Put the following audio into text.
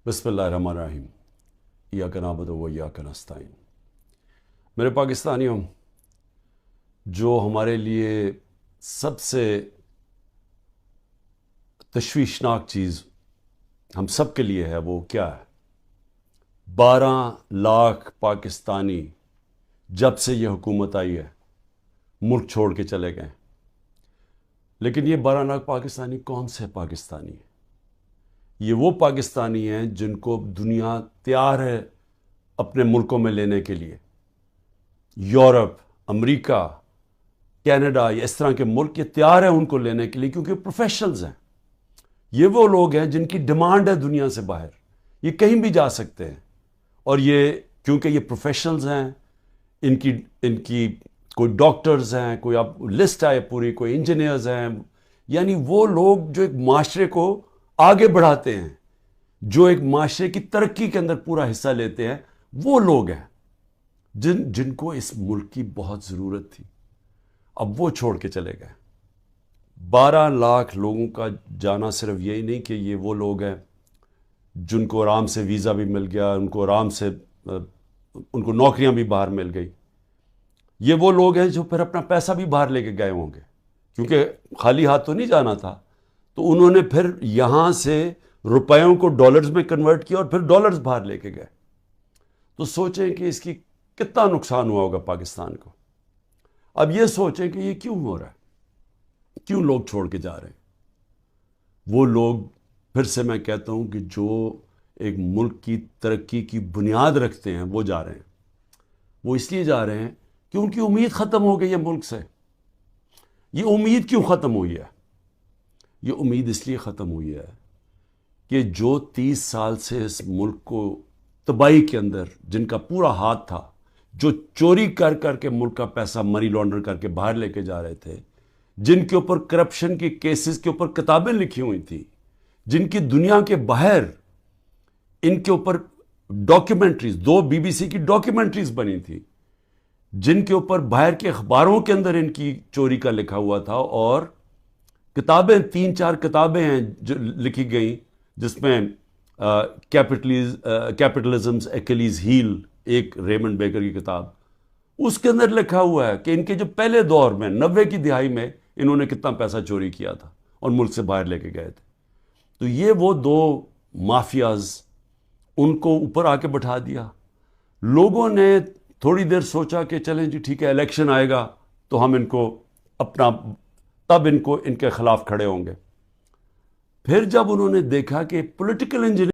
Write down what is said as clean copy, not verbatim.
بسم اللہ الرحمن الرحیم ایاک نعبد و ایاک نستعین۔ میرے پاکستانیوں، جو ہمارے لیے سب سے تشویشناک چیز ہم سب کے لیے ہے وہ کیا ہے؟ 12 لاکھ پاکستانی جب سے یہ حکومت آئی ہے ملک چھوڑ کے چلے گئے۔ لیکن یہ 12 لاکھ پاکستانی کون سے پاکستانی ہیں؟ یہ وہ پاکستانی ہیں جن کو دنیا تیار ہے اپنے ملکوں میں لینے کے لیے۔ یورپ، امریکہ، کینیڈا، اس طرح کے ملک یہ تیار ہیں ان کو لینے کے لیے، کیونکہ پروفیشنلز ہیں۔ یہ وہ لوگ ہیں جن کی ڈیمانڈ ہے دنیا سے باہر، یہ کہیں بھی جا سکتے ہیں۔ اور یہ کیونکہ یہ پروفیشنلز ہیں، ان کی کوئی ڈاکٹرز ہیں، کوئی اب لسٹ ہے پوری، کوئی انجینئرز ہیں، یعنی وہ لوگ جو ایک معاشرے کو آگے بڑھاتے ہیں، جو ایک معاشرے کی ترقی کے اندر پورا حصہ لیتے ہیں، وہ لوگ ہیں جن کو اس ملک کی بہت ضرورت تھی۔ اب وہ چھوڑ کے چلے گئے۔ 12 لاکھ لوگوں کا جانا صرف یہی نہیں کہ یہ وہ لوگ ہیں جن کو آرام سے ویزا بھی مل گیا، ان کو آرام سے ان کو نوکریاں بھی باہر مل گئی۔ یہ وہ لوگ ہیں جو پھر اپنا پیسہ بھی باہر لے کے گئے ہوں گے، کیونکہ خالی ہاتھ تو نہیں جانا تھا، تو انہوں نے پھر یہاں سے روپیوں کو ڈالرز میں کنورٹ کیا اور پھر ڈالرز باہر لے کے گئے۔ تو سوچیں کہ اس کی کتنا نقصان ہوا ہوگا پاکستان کو۔ اب یہ سوچیں کہ یہ کیوں ہو رہا ہے، کیوں لوگ چھوڑ کے جا رہے ہیں۔ وہ لوگ، پھر سے میں کہتا ہوں کہ جو ایک ملک کی ترقی کی بنیاد رکھتے ہیں وہ جا رہے ہیں۔ وہ اس لیے جا رہے ہیں کہ ان کی امید ختم ہو گئی ہے ملک سے۔ یہ امید کیوں ختم ہوئی ہے؟ یہ امید اس لیے ختم ہوئی ہے کہ جو 30 سال سے اس ملک کو تباہی کے اندر جن کا پورا ہاتھ تھا، جو چوری کر کر کے ملک کا پیسہ منی لانڈر کر کے باہر لے کے جا رہے تھے، جن کے اوپر کرپشن کے کیسز کے اوپر کتابیں لکھی ہوئی تھیں، جن کی دنیا کے باہر ان کے اوپر ڈاکیومنٹریز، 2 BBC کی ڈاکیومنٹریز بنی تھی، جن کے اوپر باہر کے اخباروں کے اندر ان کی چوری کا لکھا ہوا تھا، اور کتابیں 3-4 کتابیں ہیں جو لکھی گئیں، جس میں کیپٹلزمز ایکلیز ہیل، ایک ریمنڈ بیکر کی کتاب، اس کے اندر لکھا ہوا ہے کہ ان کے جو پہلے دور میں 90 کی دہائی میں انہوں نے کتنا پیسہ چوری کیا تھا اور ملک سے باہر لے کے گئے تھے۔ تو یہ وہ 2 مافیاز، ان کو اوپر آ کے بٹھا دیا۔ لوگوں نے تھوڑی دیر سوچا کہ چلیں جی ٹھیک ہے، الیکشن آئے گا تو ہم ان کو اپنا، تب ان کے خلاف کھڑے ہوں گے۔ پھر جب انہوں نے دیکھا کہ پولیٹیکل انجینئر